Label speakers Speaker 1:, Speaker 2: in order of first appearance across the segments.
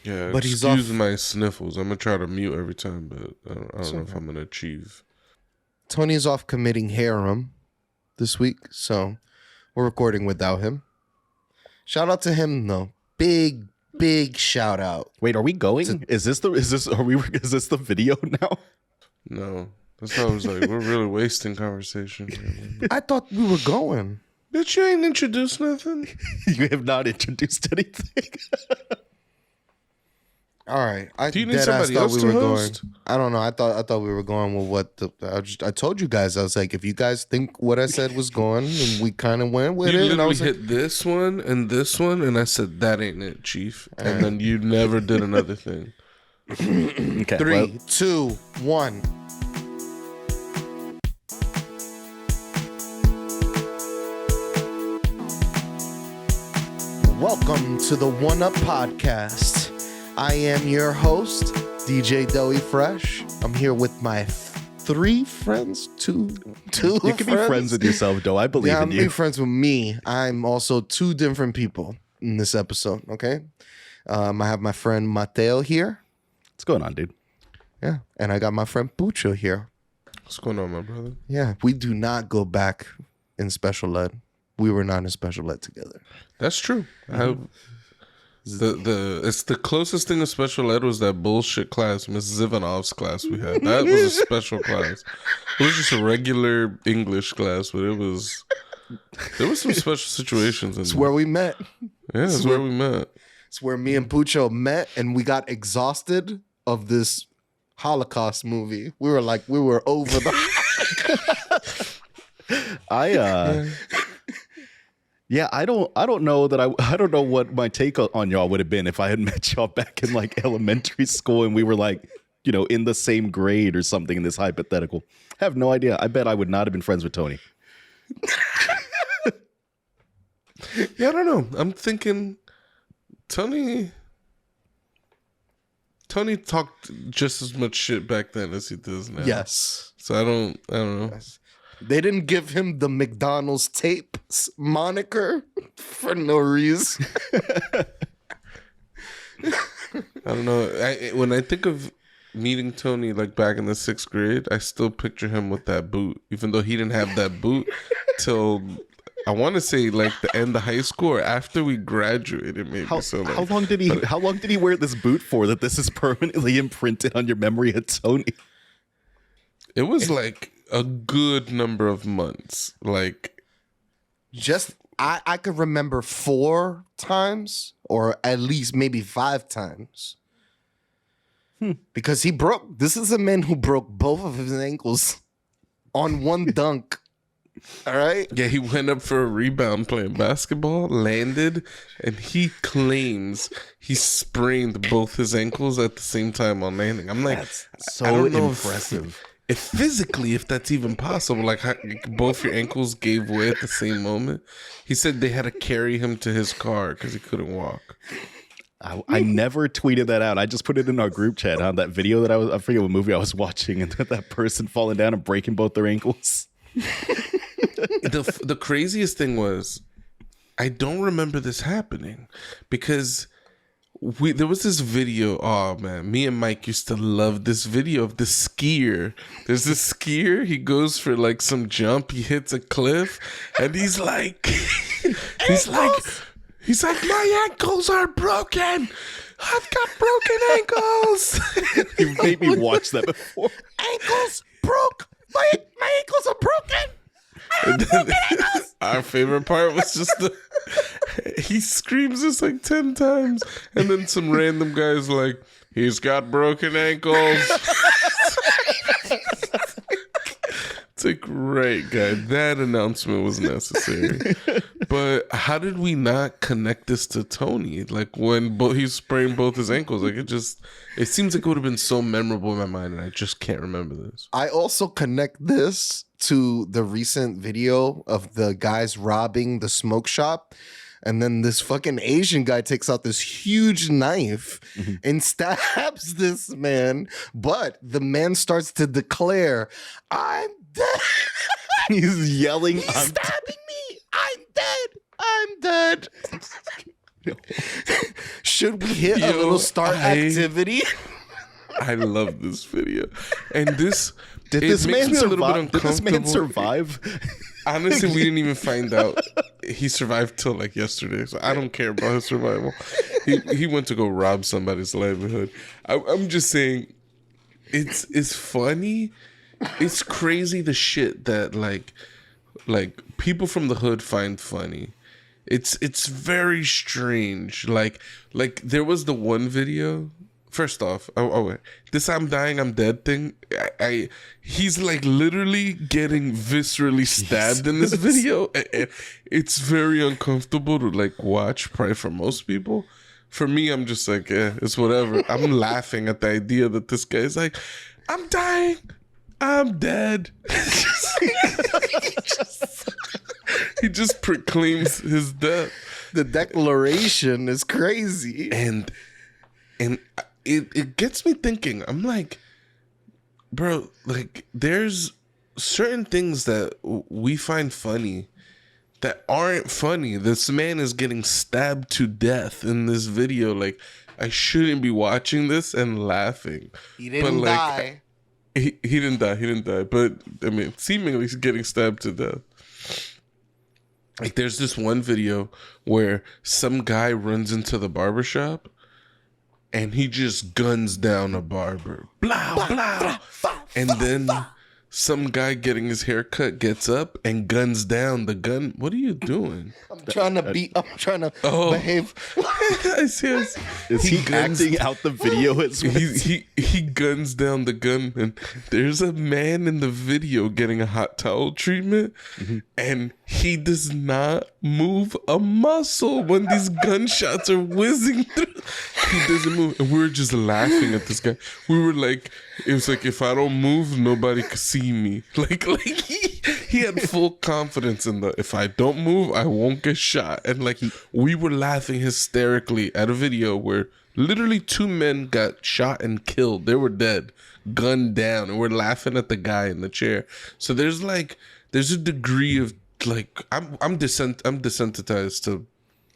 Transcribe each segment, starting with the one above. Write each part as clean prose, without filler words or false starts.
Speaker 1: Yeah,
Speaker 2: but he's
Speaker 1: excuse
Speaker 2: off.
Speaker 1: my sniffles. I'm gonna try to mute every time, but I don't know if
Speaker 2: okay.
Speaker 1: I'm gonna achieve.
Speaker 2: Tony's off committing harem this week, so we're recording without him. Shout out to him though. Big shout out.
Speaker 3: Wait, are we going? Is this the video now?
Speaker 1: No, that's why I was like, we're really wasting conversation here, man.
Speaker 2: I thought we were going.
Speaker 1: Bitch, you ain't introduced nothing.
Speaker 3: You have not introduced anything.
Speaker 2: All right.
Speaker 1: Do you need somebody else to host?
Speaker 2: Going. I don't know. I thought we were going with what I told you guys. I was like, if you guys think what I said was going, and we kind of went with
Speaker 1: you
Speaker 2: it.
Speaker 1: You literally
Speaker 2: hit
Speaker 1: like, this one, and I said, that ain't it, Chief. And then you never did another thing.
Speaker 3: Okay.
Speaker 2: 3, 2, 1. Welcome to the One Up Podcast. I am your host, DJ Doughy Fresh. I'm here with my 3 friends, two.
Speaker 3: You can be friends with yourself, Doe. I believe in you.
Speaker 2: Be friends with me. I'm also 2 different people in this episode. Okay, I have my friend Mateo here.
Speaker 3: What's going on, dude?
Speaker 2: Yeah, and I got my friend Pucho here.
Speaker 1: What's going on, my brother?
Speaker 2: Yeah, we do not go back in special ed. We were not in special ed together.
Speaker 1: That's true. It's the closest thing to special ed was that bullshit class, Miss Zivanov's class we had. That was a special class. It was just a regular English class, but there was some special situations in
Speaker 2: It's
Speaker 1: there.
Speaker 2: where we met.
Speaker 1: Yeah, it's where we met.
Speaker 2: It's where me and Pucho met, and we got exhausted of this Holocaust movie. We were over the.
Speaker 3: Yeah, I don't know that I don't know what my take on y'all would have been if I had met y'all back in like elementary school and we were like, in the same grade or something in this hypothetical. I have no idea. I bet I would not have been friends with Tony.
Speaker 1: Yeah, I don't know. I'm thinking Tony talked just as much shit back then as he does now.
Speaker 2: Yes.
Speaker 1: So I don't know.
Speaker 2: Yes. They didn't give him the McDonald's tapes moniker for no reason.
Speaker 1: I don't know. When I think of meeting Tony like back in the 6th grade, I still picture him with that boot, even though he didn't have that boot till I want to say like the end of high school or after we graduated, maybe.
Speaker 3: How long did he wear this boot for that this is permanently imprinted on your memory of Tony?
Speaker 1: It was like a good number of months. Like,
Speaker 2: just I could remember 4 times or at least maybe 5 times. Because this is a man who broke both of his ankles on one dunk. All right?
Speaker 1: Yeah, he went up for a rebound playing basketball, landed, and he claims he sprained both his ankles at the same time on landing. I'm like,
Speaker 3: that's
Speaker 1: I don't know
Speaker 3: impressive.
Speaker 1: If physically, if that's even possible, like how both your ankles gave way at the same moment. He said they had to carry him to his car because he couldn't walk.
Speaker 3: I never tweeted that out. I just put it in our group chat on that video that I forget what movie I was watching, and that person falling down and breaking both their ankles.
Speaker 1: The craziest thing was, I don't remember this happening because there was this video. Oh man, me and Mike used to love this video of the skier. There's this skier. He goes for like some jump. He hits a cliff, and he's like, my ankles are broken. I've got broken ankles.
Speaker 3: You made me watch that before.
Speaker 2: Ankles broke. My ankles are broken. I have broken ankles.
Speaker 1: Our favorite part was just he screams this like 10 times, and then some random guy's like, he's got broken ankles. It's like, right, guy, that announcement was necessary. But how did we not connect this to Tony? Like when he sprained both his ankles, like it seems like it would have been so memorable in my mind, and I just can't remember this.
Speaker 2: I also connect this to the recent video of the guys robbing the smoke shop. And then this fucking Asian guy takes out this huge knife and stabs this man. But the man starts to declare, I'm dead.
Speaker 3: He's yelling,
Speaker 2: He's stabbing me. I'm dead. I'm dead. Should we hit a
Speaker 1: Yo,
Speaker 2: little start activity?
Speaker 1: I love this video, and this
Speaker 3: Did
Speaker 1: it
Speaker 3: this
Speaker 1: makes
Speaker 3: man
Speaker 1: me a little bit
Speaker 3: survive? Did this man
Speaker 1: uncomfortable.
Speaker 3: survive?
Speaker 1: Honestly, we didn't even find out he survived till like yesterday, so I don't care about his survival. He went to go rob somebody's livelihood. I'm just saying, it's funny. It's crazy the shit that like people from the hood find funny. It's very strange. Like there was the one video. First off, wait, this "I'm dying, I'm dead" thing. He's like literally getting viscerally stabbed in this video. It's very uncomfortable to like watch. Probably for most people. For me, I'm just like, it's whatever. I'm laughing at the idea that this guy's like, "I'm dying, I'm dead." He just proclaims his death.
Speaker 2: The declaration is crazy.
Speaker 1: And it gets me thinking. I'm like, bro, like there's certain things that we find funny that aren't funny. This man is getting stabbed to death in this video. Like, I shouldn't be watching this and laughing.
Speaker 2: He didn't die.
Speaker 1: He didn't die. He didn't die. But I mean, seemingly he's getting stabbed to death. Like, there's this one video where some guy runs into the barbershop and he just guns down a barber. Blah, blah. And then some guy getting his hair cut gets up and guns down the gun. What are you doing?
Speaker 2: I'm trying to behave.
Speaker 1: I see.
Speaker 3: Is he acting out the video as well?
Speaker 1: He guns down the gun, and there's a man in the video getting a hot towel treatment, and he does not move a muscle when these gunshots are whizzing through. He doesn't move, and we were just laughing at this guy. We were like, it was like, if I don't move, nobody could see me. Like he had full confidence in if I don't move, I won't get shot. And like we were laughing hysterically at a video where literally two men got shot and killed. They were dead, gunned down, and we're laughing at the guy in the chair. So there's a degree of like I'm desensitized to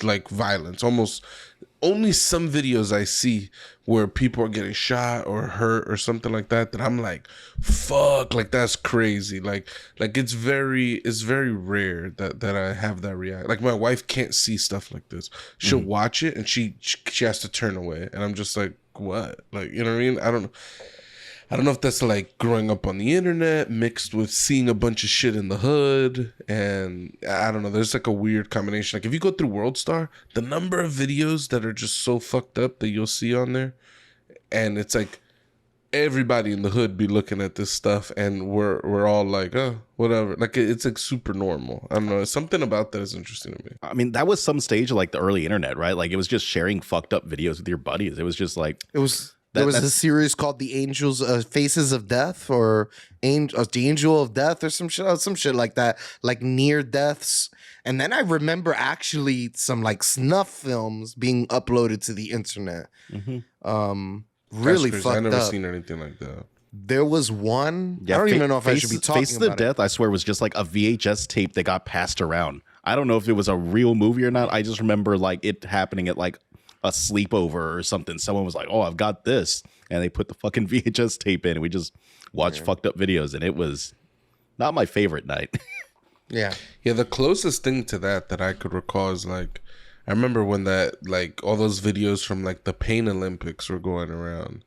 Speaker 1: like violence. Almost only some videos I see where people are getting shot or hurt or something like that I'm like, fuck, like that's crazy. Like it's very rare that I have that reaction. Like my wife can't see stuff like this. She'll watch it and she has to turn away, and I'm just like, what? Like, you know what I mean? I don't know if that's like growing up on the internet mixed with seeing a bunch of shit in the hood. And I don't know. There's like a weird combination. Like if you go through World Star, the number of videos that are just so fucked up that you'll see on there. And it's like everybody in the hood be looking at this stuff and we're all like, oh, whatever. Like it's like super normal. I don't know. Something about that is interesting to me.
Speaker 3: I mean, that was some stage of like the early internet, right? Like it was just sharing fucked up videos with your buddies. It was just like...
Speaker 2: There was a series called The Angels, Faces of Death, or The Angel of Death, or some shit like that, like near deaths. And then I remember actually some like snuff films being uploaded to the internet. Really fucked up.
Speaker 1: I've never seen anything like that.
Speaker 2: There was one. I don't even know if I should be talking
Speaker 3: Face the Death, I swear, was just like a VHS tape that got passed around. I don't know if it was a real movie or not. I just remember like it happening at like a sleepover or something. Someone was like, oh, I've got this. And they put the fucking VHS tape in and we just watched fucked up videos. And it was not my favorite night.
Speaker 2: Yeah.
Speaker 1: Yeah, the closest thing to that I could recall is like, I remember when that, like all those videos from like the Pain Olympics were going around.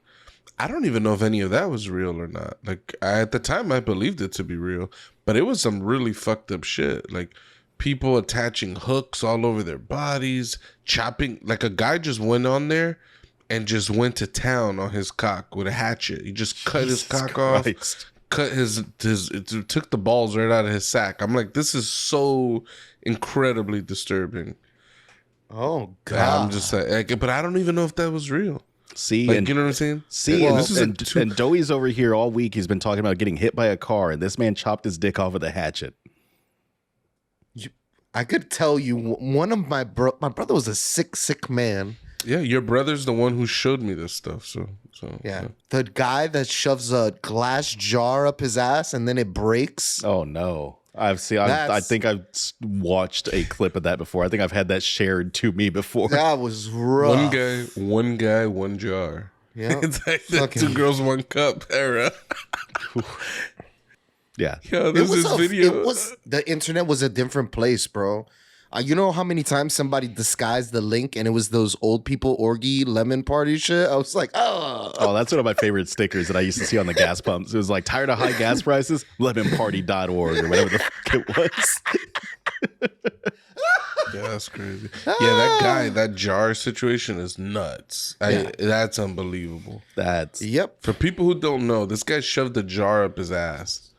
Speaker 1: I don't even know if any of that was real or not. Like at the time I believed it to be real, but it was some really fucked up shit. Like people attaching hooks all over their bodies, chopping. Like a guy just went on there and just went to town on his cock with a hatchet. He just cut his cock off, cut it took the balls right out of his sack. I'm like, this is so incredibly disturbing.
Speaker 2: Oh God!
Speaker 1: I'm just like, but I don't even know if that was real.
Speaker 3: See,
Speaker 1: like,
Speaker 3: and
Speaker 1: you know what I'm saying?
Speaker 3: See, well, and Doughy's over here all week. He's been talking about getting hit by a car, and this man chopped his dick off with a hatchet.
Speaker 2: I could tell you, one of my brother was a sick man.
Speaker 1: Yeah, your brother's the one who showed me this stuff. So
Speaker 2: yeah. The guy that shoves a glass jar up his ass and then it breaks.
Speaker 3: Oh no! I've seen. I think I've watched a clip of that before. I think I've had that shared to me before.
Speaker 2: That was rough.
Speaker 1: One guy, one jar.
Speaker 2: Yeah.
Speaker 1: It's like the 2 girls, 1 cup era.
Speaker 3: Yeah.
Speaker 1: Yo, there's this video.
Speaker 2: The internet was a different place, bro. You know how many times somebody disguised the link and it was those old people orgy lemon party shit? I was like,
Speaker 3: oh, that's one of my favorite stickers that I used to see on the gas pumps. It was like, tired of high gas prices? Lemonparty.org or whatever the fuck it was.
Speaker 1: Yeah, that's crazy. Yeah, that guy, that jar situation is nuts. That's unbelievable.
Speaker 2: Yep.
Speaker 1: For people who don't know, this guy shoved a jar up his ass.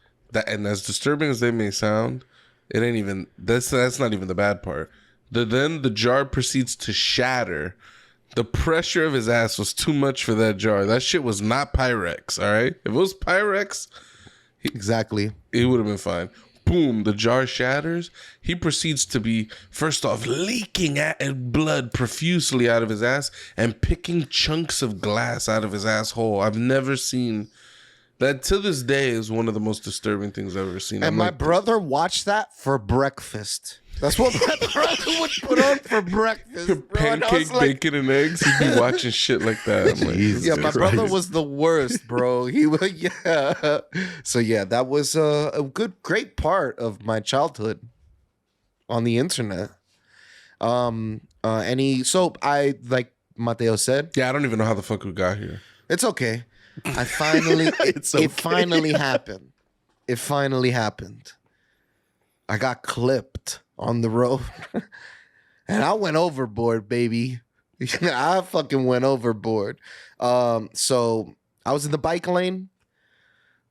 Speaker 1: And as disturbing as they may sound, it ain't even that's not even the bad part. Then the jar proceeds to shatter. The pressure of his ass was too much for that jar. That shit was not Pyrex, all right? If it was Pyrex,
Speaker 2: Exactly.
Speaker 1: it would have been fine. Boom, the jar shatters. He proceeds to be, first off, leaking blood profusely out of his ass and picking chunks of glass out of his asshole. I've never seen that. To this day is one of the most disturbing things I've ever seen.
Speaker 2: And my brother watched that for breakfast. That's what my brother would put on for breakfast. Bro.
Speaker 1: Pancake, bacon, and eggs. He'd be watching shit like that. I'm like,
Speaker 2: yeah, my brother was the worst, bro. He was, yeah. So yeah, that was a great part of my childhood on the internet. So I, like Mateo said,
Speaker 1: yeah, I don't even know how the fuck we got here.
Speaker 2: it's okay. I finally, it finally happened. It finally happened. I got clipped on the road and I went overboard, baby. I fucking went overboard. So I was in the bike lane.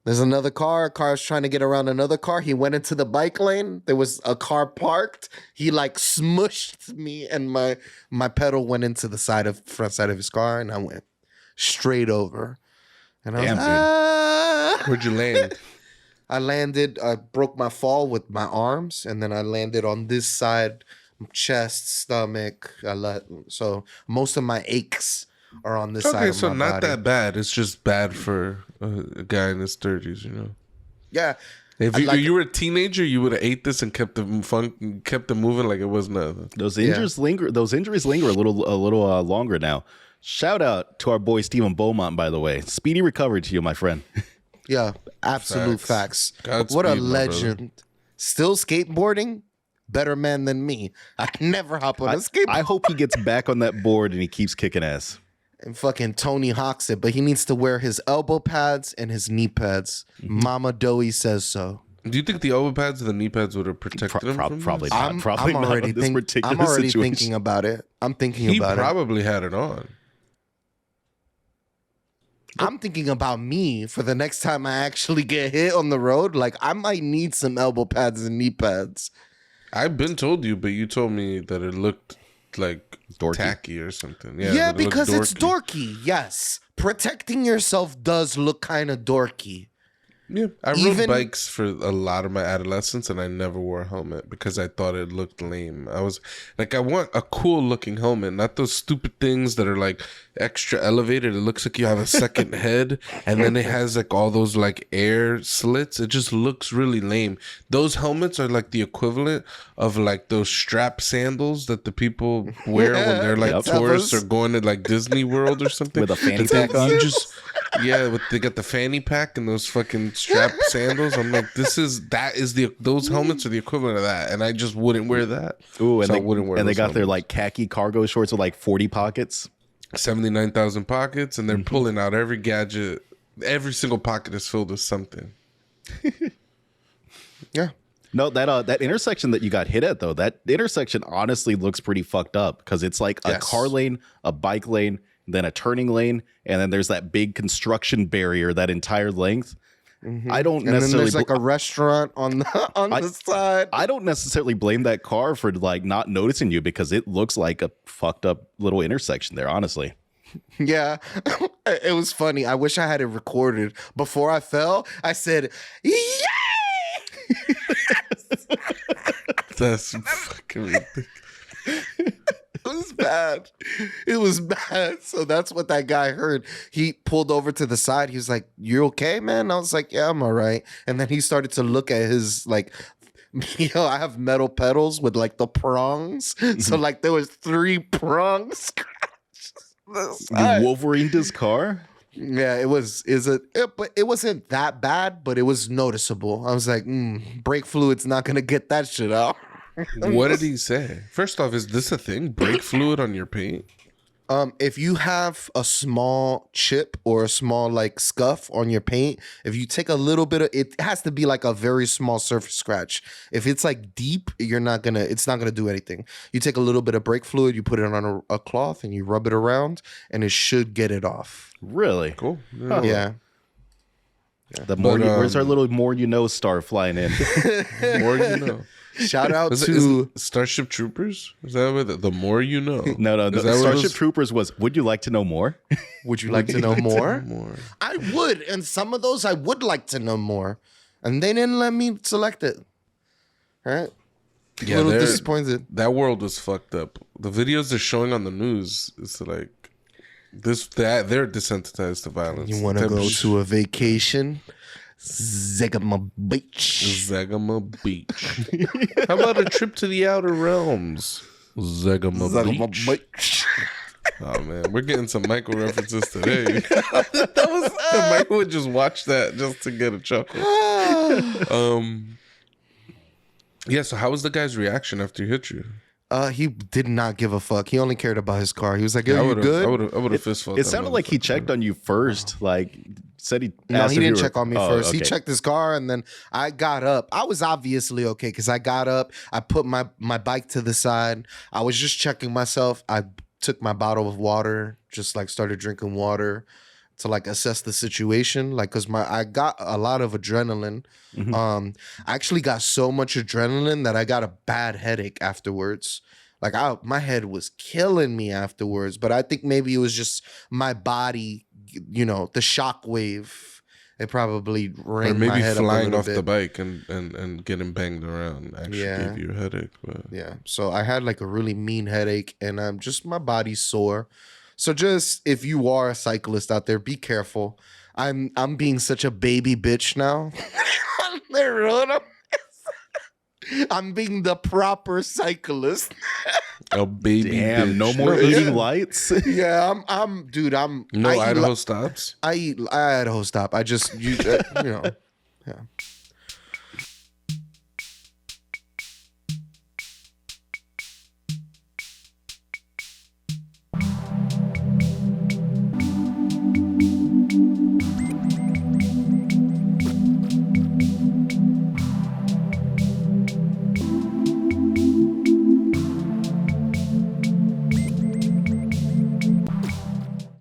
Speaker 2: There's another car. A car's trying to get around another car. He went into the bike lane. There was a car parked. He like smushed me and my pedal went into the front side of his car and I went straight over. And I was like,
Speaker 1: Where'd you land?
Speaker 2: I broke my fall with my arms, and then I landed on this side, chest, stomach. So most of my aches are on this side of my body. Okay, so not
Speaker 1: that bad. It's just bad for a guy in his 30s, you know?
Speaker 2: Yeah.
Speaker 1: If you were a teenager, you would have ate this and kept it moving like it was nothing.
Speaker 3: Those injuries linger. Those injuries linger a little longer now. Shout out to our boy Stephen Beaumont, by the way. Speedy recovery to you, my friend.
Speaker 2: Yeah, absolute facts.
Speaker 1: Godspeed,
Speaker 2: what a legend. Still skateboarding? Better man than me. I can never hop on a skateboard.
Speaker 3: I hope he gets back on that board and he keeps kicking ass.
Speaker 2: And fucking Tony Hawk's it, but he needs to wear his elbow pads and his knee pads. Mama Doughy says so.
Speaker 1: Do you think the elbow pads and the knee pads would have protected him from
Speaker 3: probably
Speaker 1: this?
Speaker 3: not. Probably
Speaker 2: I'm already
Speaker 3: not in this particular
Speaker 2: I'm already
Speaker 3: situation.
Speaker 2: thinking about it. I'm thinking
Speaker 1: He
Speaker 2: about it.
Speaker 1: probably had it on.
Speaker 2: I'm thinking about me for the next time I actually get hit on the road. Like, I might need some elbow pads and knee pads.
Speaker 1: I've been told you, but you told me that it looked like
Speaker 3: Dorky.
Speaker 1: tacky or something.
Speaker 2: Yeah, because it's dorky. Yes. Protecting yourself does look kind of dorky.
Speaker 1: Yeah, I rode bikes for a lot of my adolescence, and I never wore a helmet because I thought it looked lame. I was like, I want a cool looking helmet, not those stupid things that are like extra elevated. It looks like you have a second head, and then it has like all those like air slits. It just looks really lame. Those helmets are like the equivalent of like those strap sandals that the people wear when they're like tourists or going to like Disney World or something
Speaker 3: with a fanny pack on.
Speaker 1: They got the fanny pack and those fucking strap sandals. I'm like, those helmets are the equivalent of that, and I just wouldn't wear that.
Speaker 3: Ooh, and
Speaker 1: so I wouldn't wear.
Speaker 3: And they got
Speaker 1: helmets.
Speaker 3: their like khaki cargo shorts with like 40 pockets,
Speaker 1: 79,000 pockets, and they're pulling out every gadget. Every single pocket is filled with something.
Speaker 2: Yeah.
Speaker 3: No, that intersection that you got hit at though, that intersection honestly looks pretty fucked up because it's like a car lane, a bike lane, then a turning lane, and then there's that big construction barrier that entire length. I don't necessarily. And then
Speaker 2: there's like a restaurant on the side.
Speaker 3: I don't necessarily blame that car for like not noticing you because it looks like a fucked up little intersection there. Honestly.
Speaker 2: Yeah, it was funny. I wish I had it recorded. Before I fell, I said, "Yay!"
Speaker 1: That's fucking ridiculous.
Speaker 2: It was bad. It was bad. So that's what that guy heard. He pulled over to the side. He was like, "You okay, man?" I was like, "Yeah, I'm all right." And then he started to look at his like Yo, I have metal pedals with like the prongs. So like there was 3 prongs.
Speaker 3: You Wolverined his car?
Speaker 2: Yeah, but it wasn't that bad, but it was noticeable. I was like, brake fluid's not gonna get that shit out.
Speaker 1: What did he say? First off, is this a thing? Brake fluid on your paint?
Speaker 2: If you have a small chip or a small like scuff on your paint, if you take a little bit of it, has to be like a very small surface scratch. If it's like deep, it's not gonna do anything. You take a little bit of brake fluid, you put it on a cloth, and you rub it around, and it should get it off.
Speaker 3: Really?
Speaker 1: Cool.
Speaker 2: Yeah.
Speaker 3: The more where's our little more you know star flying in?
Speaker 1: More you know.
Speaker 2: Shout out
Speaker 1: Is
Speaker 2: to
Speaker 1: it Starship Troopers? Is that what the more you know?
Speaker 3: No.
Speaker 1: Is
Speaker 3: The
Speaker 1: that what it
Speaker 3: Starship
Speaker 1: was?
Speaker 3: Troopers was. Would you like to know more?
Speaker 2: Would you like to know more?
Speaker 1: More.
Speaker 2: I would, and some of those I would like to know more, and they didn't let me select it. All right.
Speaker 1: Yeah,
Speaker 2: a little
Speaker 1: they're-
Speaker 2: disappointed.
Speaker 1: That world was fucked up. The videos they're showing on the news, it's like they're desensitized to violence.
Speaker 2: You want to go to a vacation? Zegama Beach.
Speaker 1: Zagama Beach? How about a trip to the outer realms? Zagama Beach. Oh man, we're getting some Michael references today. That was Michael would just watch that just to get a chuckle. Yeah. So how was the guy's reaction after he hit you?
Speaker 2: He did not give a fuck. He only cared about his car. He was like,
Speaker 1: I
Speaker 2: "Yo, you
Speaker 1: would
Speaker 2: good?"
Speaker 1: have fist fucked.
Speaker 3: It sounded like he checked on you first. Like said he.
Speaker 2: No,
Speaker 3: asked
Speaker 2: he
Speaker 3: if you
Speaker 2: didn't
Speaker 3: were-
Speaker 2: check on me
Speaker 3: Oh,
Speaker 2: first. He
Speaker 3: okay.
Speaker 2: checked his car, and then I got up. I was obviously okay because I got up. I put my bike to the side. I was just checking myself. I took my bottle of water, just like started drinking water to like assess the situation. Like, cause I got a lot of adrenaline. I actually got so much adrenaline that I got a bad headache afterwards. Like my head was killing me afterwards, but I think maybe it was just my body, the shock wave. It probably
Speaker 1: Or
Speaker 2: rang my
Speaker 1: maybe
Speaker 2: head
Speaker 1: flying
Speaker 2: up a
Speaker 1: off
Speaker 2: little
Speaker 1: the
Speaker 2: bit.
Speaker 1: bike and getting banged around actually
Speaker 2: Yeah.
Speaker 1: gave you a headache. But
Speaker 2: Yeah. So I had like a really mean headache, and just my body's sore. So just if you are a cyclist out there, be careful. I'm being such a baby bitch now. I'm being the proper cyclist.
Speaker 1: a baby
Speaker 3: Damn,
Speaker 1: bitch.
Speaker 3: no more eating lights.
Speaker 2: Yeah, I'm dude.
Speaker 1: No
Speaker 2: I eat
Speaker 1: Idaho stops.
Speaker 2: I Idaho stop. I just yeah.